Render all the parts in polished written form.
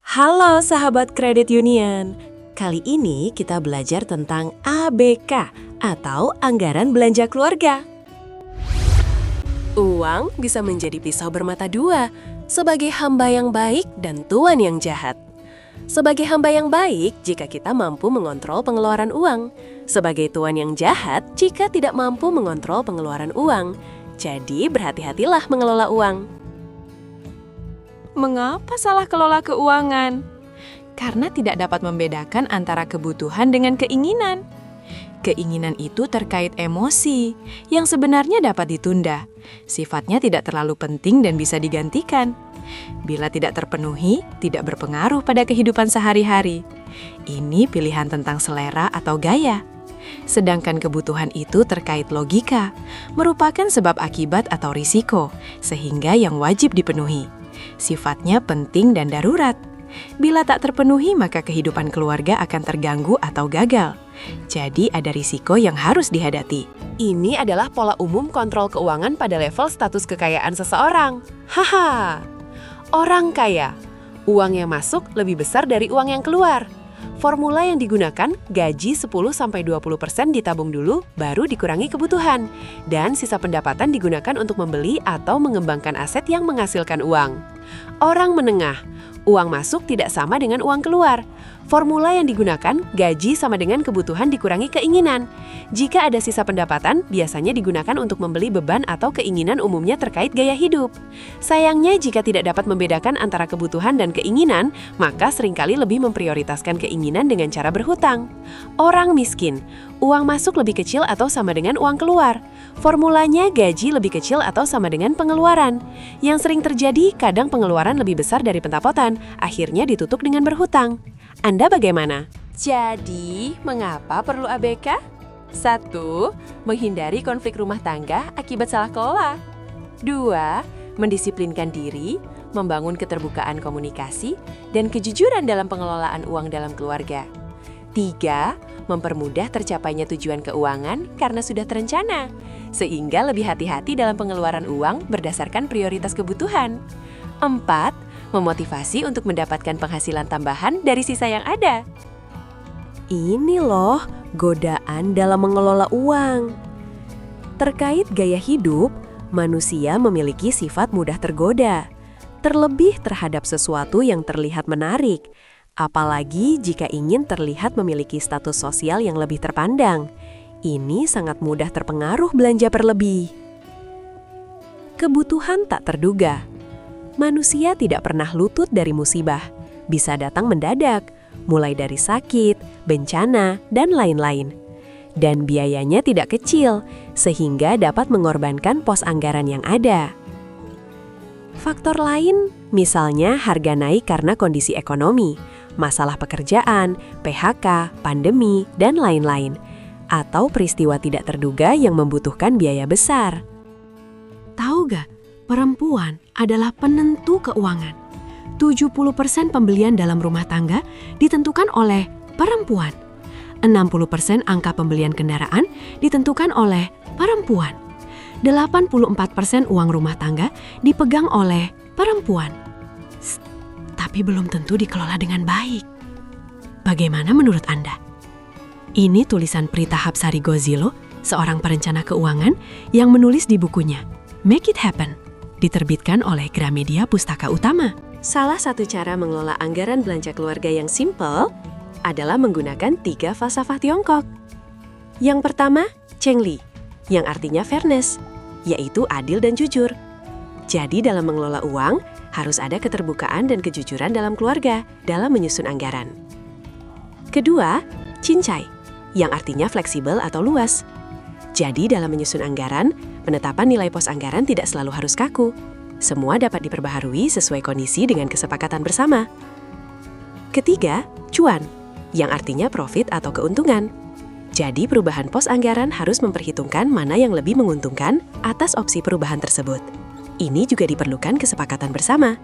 Halo sahabat Credit Union, kali ini kita belajar tentang ABK atau Anggaran Belanja Keluarga. Uang bisa menjadi pisau bermata dua, sebagai hamba yang baik dan tuan yang jahat. Sebagai hamba yang baik jika kita mampu mengontrol pengeluaran uang, sebagai tuan yang jahat jika tidak mampu mengontrol pengeluaran uang. Jadi berhati-hatilah mengelola uang. Mengapa salah kelola keuangan? Karena tidak dapat membedakan antara kebutuhan dengan keinginan. Keinginan itu terkait emosi, yang sebenarnya dapat ditunda. Sifatnya tidak terlalu penting dan bisa digantikan. Bila tidak terpenuhi, tidak berpengaruh pada kehidupan sehari-hari. Ini pilihan tentang selera atau gaya. Sedangkan kebutuhan itu terkait logika, merupakan sebab akibat atau risiko, sehingga yang wajib dipenuhi. Sifatnya penting dan darurat. Bila tak terpenuhi, maka kehidupan keluarga akan terganggu atau gagal. Jadi ada risiko yang harus dihadapi. Ini adalah pola umum kontrol keuangan pada level status kekayaan seseorang. Haha. Orang kaya, uang yang masuk lebih besar dari uang yang keluar. Formula yang digunakan, gaji 10-20% ditabung dulu, baru dikurangi kebutuhan. Dan sisa pendapatan digunakan untuk membeli atau mengembangkan aset yang menghasilkan uang. Orang menengah, uang masuk tidak sama dengan uang keluar. Formula yang digunakan, gaji sama dengan kebutuhan dikurangi keinginan. Jika ada sisa pendapatan, biasanya digunakan untuk membeli beban atau keinginan umumnya terkait gaya hidup. Sayangnya, jika tidak dapat membedakan antara kebutuhan dan keinginan, maka seringkali lebih memprioritaskan keinginan dengan cara berhutang. Orang miskin, uang masuk lebih kecil atau sama dengan uang keluar. Formulanya gaji lebih kecil atau sama dengan pengeluaran. Yang sering terjadi, kadang pengeluaran lebih besar dari pendapatan, akhirnya ditutup dengan berhutang. Anda bagaimana? Jadi, mengapa perlu ABK? 1. Menghindari konflik rumah tangga akibat salah kelola. 2. Mendisiplinkan diri, membangun keterbukaan komunikasi, dan kejujuran dalam pengelolaan uang dalam keluarga. 3. Mempermudah tercapainya tujuan keuangan karena sudah terencana, sehingga lebih hati-hati dalam pengeluaran uang berdasarkan prioritas kebutuhan. 4. Memotivasi untuk mendapatkan penghasilan tambahan dari sisa yang ada. Ini loh, godaan dalam mengelola uang. Terkait gaya hidup, manusia memiliki sifat mudah tergoda, terlebih terhadap sesuatu yang terlihat menarik, apalagi jika ingin terlihat memiliki status sosial yang lebih terpandang. Ini sangat mudah terpengaruh belanja berlebih. Kebutuhan tak terduga. Manusia tidak pernah luput dari musibah, bisa datang mendadak, mulai dari sakit, bencana, dan lain-lain. Dan biayanya tidak kecil, sehingga dapat mengorbankan pos anggaran yang ada. Faktor lain, misalnya harga naik karena kondisi ekonomi, masalah pekerjaan, PHK, pandemi, dan lain-lain. Atau peristiwa tidak terduga yang membutuhkan biaya besar. Tahu gak? Perempuan adalah penentu keuangan. 70% pembelian dalam rumah tangga ditentukan oleh perempuan. 60% angka pembelian kendaraan ditentukan oleh perempuan. 84% uang rumah tangga dipegang oleh perempuan. Tapi belum tentu dikelola dengan baik. Bagaimana menurut Anda? Ini tulisan Prita Hapsari Gozilo, seorang perencana keuangan yang menulis di bukunya Make It Happen, diterbitkan oleh Gramedia Pustaka Utama. Salah satu cara mengelola anggaran belanja keluarga yang simpel adalah menggunakan 3 falsafah Tiongkok. Yang pertama, Cheng Li, yang artinya fairness, yaitu adil dan jujur. Jadi dalam mengelola uang, harus ada keterbukaan dan kejujuran dalam keluarga dalam menyusun anggaran. Kedua, Chin Cai, yang artinya fleksibel atau luas. Jadi dalam menyusun anggaran, penetapan nilai pos anggaran tidak selalu harus kaku. Semua dapat diperbaharui sesuai kondisi dengan kesepakatan bersama. Ketiga, cuan, yang artinya profit atau keuntungan. Jadi perubahan pos anggaran harus memperhitungkan mana yang lebih menguntungkan atas opsi perubahan tersebut. Ini juga diperlukan kesepakatan bersama.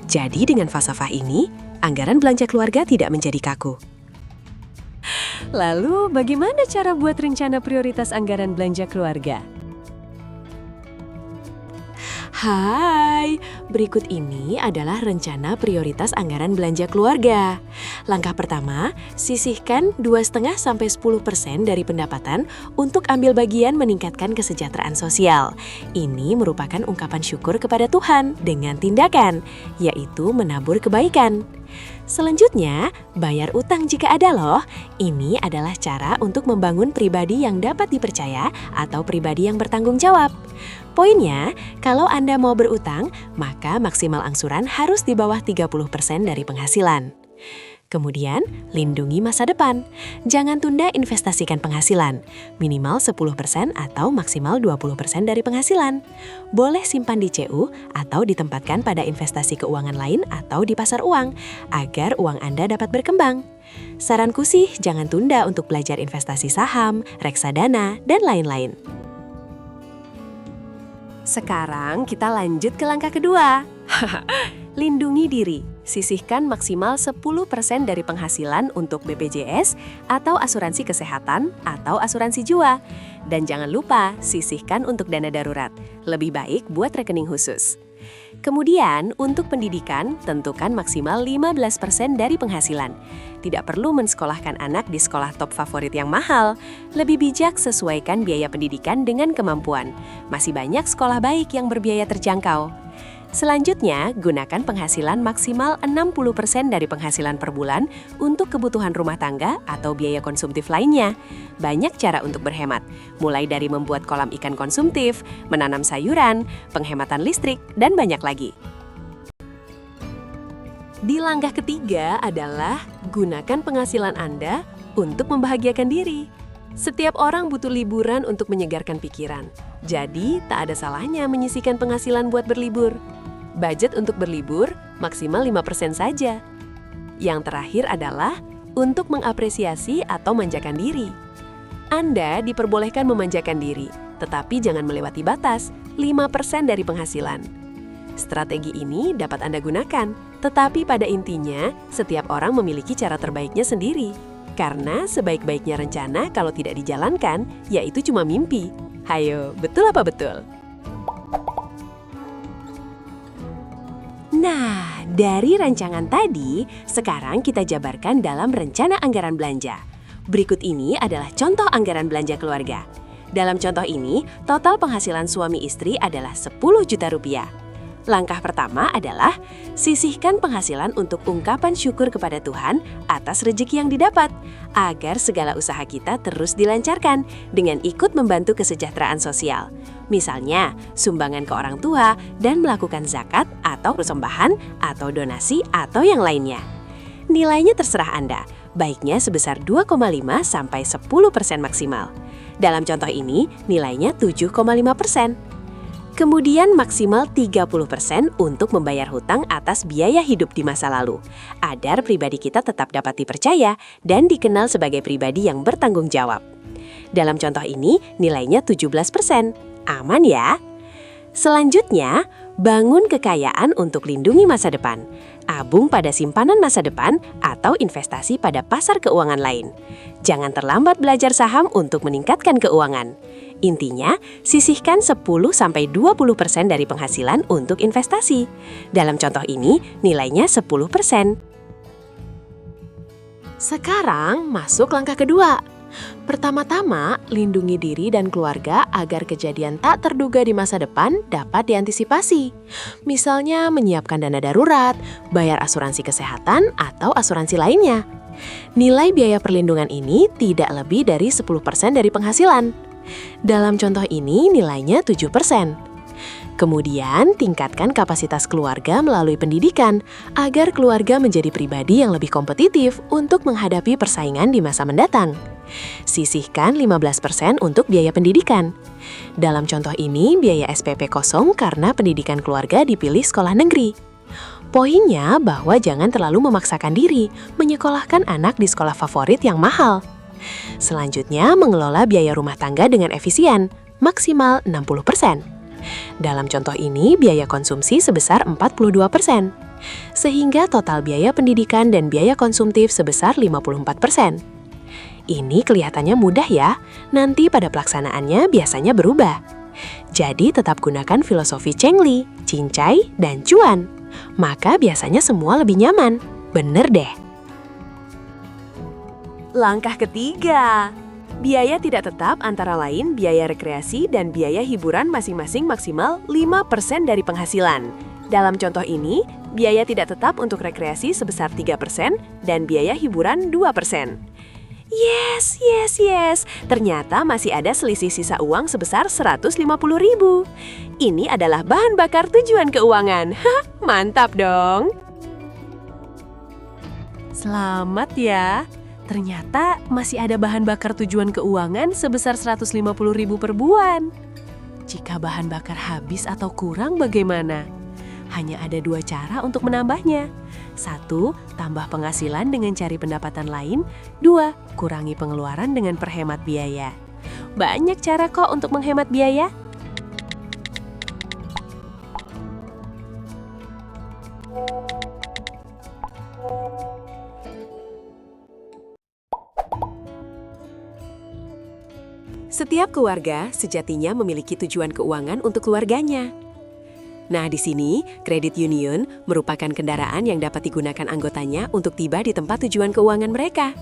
Jadi dengan falsafah ini, anggaran belanja keluarga tidak menjadi kaku. Lalu, bagaimana cara buat rencana prioritas anggaran belanja keluarga? Hai, berikut ini adalah rencana prioritas anggaran belanja keluarga. Langkah pertama, sisihkan 2,5–10% dari pendapatan untuk ambil bagian meningkatkan kesejahteraan sosial. Ini merupakan ungkapan syukur kepada Tuhan dengan tindakan, yaitu menabur kebaikan. Selanjutnya, bayar utang jika ada loh. Ini adalah cara untuk membangun pribadi yang dapat dipercaya atau pribadi yang bertanggung jawab. Poinnya, kalau Anda mau berutang, maka maksimal angsuran harus di bawah 30% dari penghasilan. Kemudian, lindungi masa depan. Jangan tunda investasikan penghasilan, minimal 10% atau maksimal 20% dari penghasilan. Boleh simpan di CU atau ditempatkan pada investasi keuangan lain atau di pasar uang, agar uang Anda dapat berkembang. Saranku sih, jangan tunda untuk belajar investasi saham, reksadana, dan lain-lain. Sekarang kita lanjut ke langkah kedua. Lindungi diri. Sisihkan maksimal 10% dari penghasilan untuk BPJS atau asuransi kesehatan atau asuransi jiwa. Dan jangan lupa sisihkan untuk dana darurat. Lebih baik buat rekening khusus. Kemudian, untuk pendidikan, tentukan maksimal 15% dari penghasilan. Tidak perlu mensekolahkan anak di sekolah top favorit yang mahal. Lebih bijak sesuaikan biaya pendidikan dengan kemampuan. Masih banyak sekolah baik yang berbiaya terjangkau. Selanjutnya, gunakan penghasilan maksimal 60% dari penghasilan per bulan untuk kebutuhan rumah tangga atau biaya konsumtif lainnya. Banyak cara untuk berhemat, mulai dari membuat kolam ikan konsumtif, menanam sayuran, penghematan listrik, dan banyak lagi. Di langkah ketiga adalah gunakan penghasilan Anda untuk membahagiakan diri. Setiap orang butuh liburan untuk menyegarkan pikiran. Jadi, tak ada salahnya menyisihkan penghasilan buat berlibur. Budget untuk berlibur maksimal 5% saja. Yang terakhir adalah untuk mengapresiasi atau manjakan diri. Anda diperbolehkan memanjakan diri, tetapi jangan melewati batas 5% dari penghasilan. Strategi ini dapat Anda gunakan, tetapi pada intinya setiap orang memiliki cara terbaiknya sendiri. Karena sebaik-baiknya rencana kalau tidak dijalankan, yaitu cuma mimpi. Hayo, betul apa betul? Nah, dari rancangan tadi, sekarang kita jabarkan dalam rencana anggaran belanja. Berikut ini adalah contoh anggaran belanja keluarga. Dalam contoh ini, total penghasilan suami istri adalah 10 juta rupiah. Langkah pertama adalah sisihkan penghasilan untuk ungkapan syukur kepada Tuhan atas rezeki yang didapat, agar segala usaha kita terus dilancarkan dengan ikut membantu kesejahteraan sosial. Misalnya, sumbangan ke orang tua dan melakukan zakat atau persembahan atau donasi atau yang lainnya. Nilainya terserah Anda, baiknya sebesar 2,5–10% maksimal. Dalam contoh ini, nilainya 7,5%. Kemudian maksimal 30% untuk membayar hutang atas biaya hidup di masa lalu, agar pribadi kita tetap dapat dipercaya dan dikenal sebagai pribadi yang bertanggung jawab. Dalam contoh ini, nilainya 17%. Aman ya? Selanjutnya, bangun kekayaan untuk lindungi masa depan. Abung pada simpanan masa depan atau investasi pada pasar keuangan lain. Jangan terlambat belajar saham untuk meningkatkan keuangan. Intinya, sisihkan 10–20% dari penghasilan untuk investasi. Dalam contoh ini, nilainya 10%. Sekarang, masuk langkah kedua. Pertama-tama, lindungi diri dan keluarga agar kejadian tak terduga di masa depan dapat diantisipasi. Misalnya, menyiapkan dana darurat, bayar asuransi kesehatan, atau asuransi lainnya. Nilai biaya perlindungan ini tidak lebih dari 10% dari penghasilan. Dalam contoh ini nilainya 7%. Kemudian tingkatkan kapasitas keluarga melalui pendidikan agar keluarga menjadi pribadi yang lebih kompetitif untuk menghadapi persaingan di masa mendatang. Sisihkan 15% untuk biaya pendidikan. Dalam contoh ini biaya SPP kosong karena pendidikan keluarga dipilih sekolah negeri. Poinnya bahwa jangan terlalu memaksakan diri menyekolahkan anak di sekolah favorit yang mahal. Selanjutnya, mengelola biaya rumah tangga dengan efisien, maksimal 60%. Dalam contoh ini, biaya konsumsi sebesar 42%, sehingga total biaya pendidikan dan biaya konsumtif sebesar 54%. Ini kelihatannya mudah ya, nanti pada pelaksanaannya biasanya berubah. Jadi tetap gunakan filosofi Cheng Li, cincai, dan cuan. Maka biasanya semua lebih nyaman. Bener deh. Langkah ketiga. Biaya tidak tetap antara lain biaya rekreasi dan biaya hiburan masing-masing maksimal 5% dari penghasilan. Dalam contoh ini, biaya tidak tetap untuk rekreasi sebesar 3% dan biaya hiburan 2%. Yes. Ternyata masih ada selisih sisa uang sebesar 150.000. Ini adalah bahan bakar tujuan keuangan. Mantap dong. Selamat ya. Ternyata masih ada bahan bakar tujuan keuangan sebesar 150.000 per bulan. Jika bahan bakar habis atau kurang bagaimana? Hanya ada 2 cara untuk menambahnya. 1. Tambah penghasilan dengan cari pendapatan lain. 2. Kurangi pengeluaran dengan perhemat biaya. Banyak cara kok untuk menghemat biaya. Setiap keluarga sejatinya memiliki tujuan keuangan untuk keluarganya. Nah, di sini, Credit Union merupakan kendaraan yang dapat digunakan anggotanya untuk tiba di tempat tujuan keuangan mereka.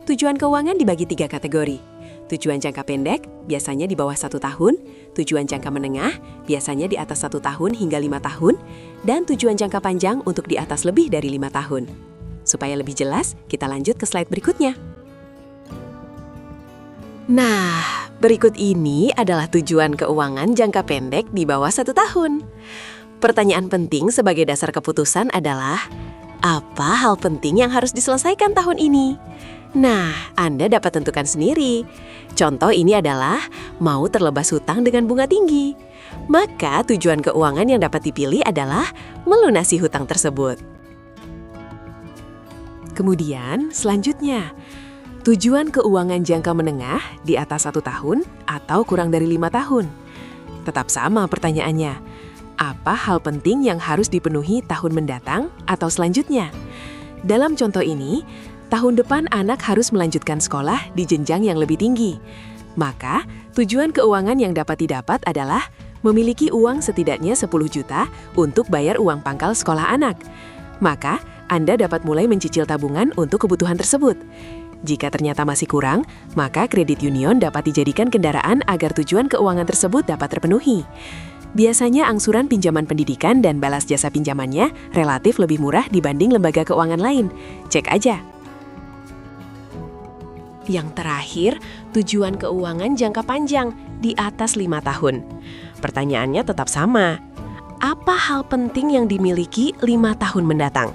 Tujuan keuangan dibagi 3 kategori. Tujuan jangka pendek, biasanya di bawah 1 tahun, tujuan jangka menengah, biasanya di atas 1 tahun hingga 5 tahun, dan tujuan jangka panjang untuk di atas lebih dari 5 tahun. Supaya lebih jelas, kita lanjut ke slide berikutnya. Nah, berikut ini adalah tujuan keuangan jangka pendek di bawah 1 tahun. Pertanyaan penting sebagai dasar keputusan adalah, apa hal penting yang harus diselesaikan tahun ini? Nah, Anda dapat tentukan sendiri. Contoh ini adalah mau terlepas hutang dengan bunga tinggi. Maka tujuan keuangan yang dapat dipilih adalah melunasi hutang tersebut. Kemudian, selanjutnya, tujuan keuangan jangka menengah di atas 1 tahun atau kurang dari 5 tahun. Tetap sama pertanyaannya, apa hal penting yang harus dipenuhi tahun mendatang atau selanjutnya? Dalam contoh ini, tahun depan anak harus melanjutkan sekolah di jenjang yang lebih tinggi. Maka, tujuan keuangan yang dapat didapat adalah memiliki uang setidaknya 10 juta untuk bayar uang pangkal sekolah anak. Maka, Anda dapat mulai mencicil tabungan untuk kebutuhan tersebut. Jika ternyata masih kurang, maka Credit Union dapat dijadikan kendaraan agar tujuan keuangan tersebut dapat terpenuhi. Biasanya angsuran pinjaman pendidikan dan balas jasa pinjamannya relatif lebih murah dibanding lembaga keuangan lain. Cek aja. Yang terakhir, tujuan keuangan jangka panjang di atas 5 tahun. Pertanyaannya tetap sama. Apa hal penting yang dimiliki 5 tahun mendatang?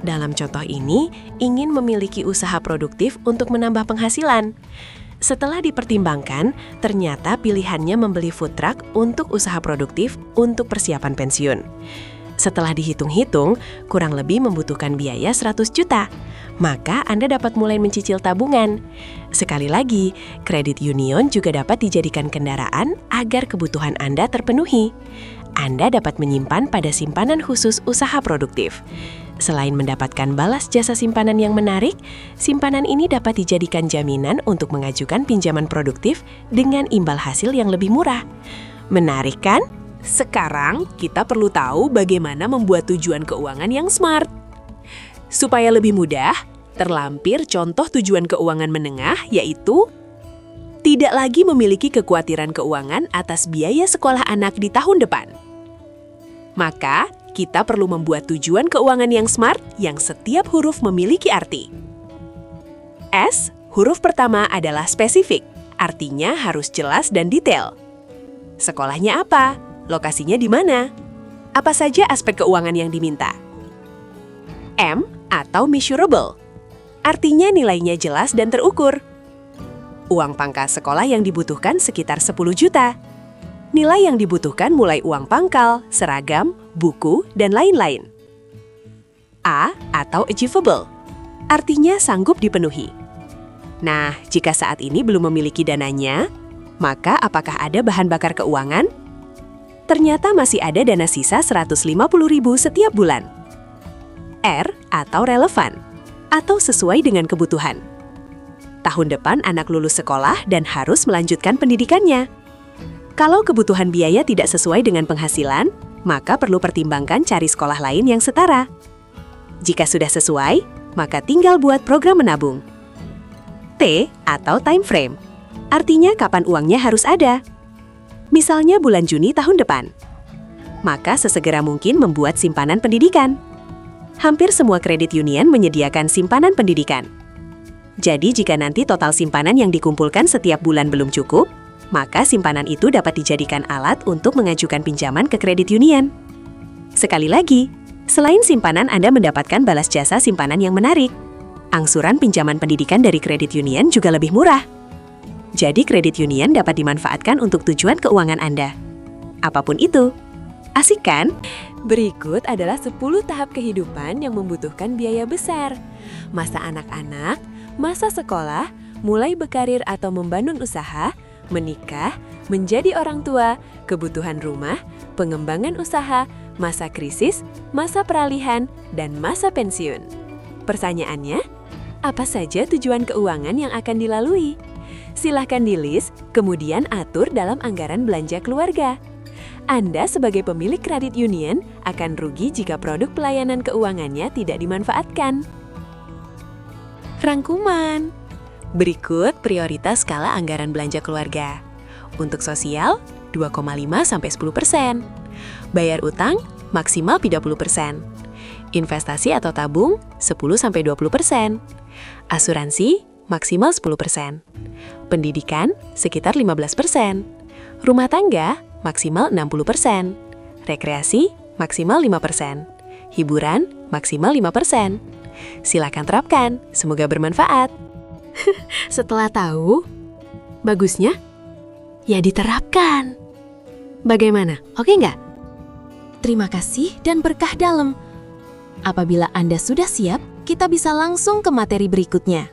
Dalam contoh ini, ingin memiliki usaha produktif untuk menambah penghasilan. Setelah dipertimbangkan, ternyata pilihannya membeli food truck untuk usaha produktif untuk persiapan pensiun. Setelah dihitung-hitung, kurang lebih membutuhkan biaya 100 juta. Maka Anda dapat mulai mencicil tabungan. Sekali lagi, Credit Union juga dapat dijadikan kendaraan agar kebutuhan Anda terpenuhi. Anda dapat menyimpan pada simpanan khusus usaha produktif. Selain mendapatkan balas jasa simpanan yang menarik, simpanan ini dapat dijadikan jaminan untuk mengajukan pinjaman produktif dengan imbal hasil yang lebih murah. Menarik kan? Sekarang kita perlu tahu bagaimana membuat tujuan keuangan yang smart. Supaya lebih mudah, terlampir contoh tujuan keuangan menengah yaitu tidak lagi memiliki kekhawatiran keuangan atas biaya sekolah anak di tahun depan. Maka, kita perlu membuat tujuan keuangan yang smart yang setiap huruf memiliki arti. S, huruf pertama adalah spesifik, artinya harus jelas dan detail. Sekolahnya apa? Lokasinya di mana? Apa saja aspek keuangan yang diminta? M atau measurable, artinya nilainya jelas dan terukur. Uang pangkas sekolah yang dibutuhkan sekitar 10 juta. Nilai yang dibutuhkan mulai uang pangkal, seragam, buku, dan lain-lain. A atau achievable, artinya sanggup dipenuhi. Nah, jika saat ini belum memiliki dananya, maka apakah ada bahan bakar keuangan? Ternyata masih ada dana sisa 150.000 setiap bulan. R atau relevan, atau sesuai dengan kebutuhan. Tahun depan anak lulus sekolah dan harus melanjutkan pendidikannya. Kalau kebutuhan biaya tidak sesuai dengan penghasilan, maka perlu pertimbangkan cari sekolah lain yang setara. Jika sudah sesuai, maka tinggal buat program menabung. T atau time frame. Artinya kapan uangnya harus ada. Misalnya bulan Juni tahun depan. Maka sesegera mungkin membuat simpanan pendidikan. Hampir semua kredit union menyediakan simpanan pendidikan. Jadi jika nanti total simpanan yang dikumpulkan setiap bulan belum cukup, maka simpanan itu dapat dijadikan alat untuk mengajukan pinjaman ke kredit union. Sekali lagi, selain simpanan Anda mendapatkan balas jasa simpanan yang menarik. Angsuran pinjaman pendidikan dari kredit union juga lebih murah. Jadi kredit union dapat dimanfaatkan untuk tujuan keuangan Anda. Apapun itu. Asik kan? Berikut adalah 10 tahap kehidupan yang membutuhkan biaya besar. Masa anak-anak, masa sekolah, mulai berkarir atau membangun usaha, menikah, menjadi orang tua, kebutuhan rumah, pengembangan usaha, masa krisis, masa peralihan, dan masa pensiun. Pertanyaannya, apa saja tujuan keuangan yang akan dilalui? Silahkan di-list, kemudian atur dalam anggaran belanja keluarga. Anda sebagai pemilik kredit union akan rugi jika produk pelayanan keuangannya tidak dimanfaatkan. Rangkuman. Berikut prioritas skala anggaran belanja keluarga. Untuk sosial, 2,5-10%. Bayar utang, maksimal 30%. Investasi atau tabung, 10-20%. Asuransi, maksimal 10%. Pendidikan, sekitar 15%. Rumah tangga, maksimal 60%. Rekreasi, maksimal 5%. Hiburan, maksimal 5%. Silakan terapkan, semoga bermanfaat. Setelah tahu, bagusnya ya diterapkan. Bagaimana? Oke nggak? Terima kasih dan berkah dalam. Apabila Anda sudah siap, kita bisa langsung ke materi berikutnya.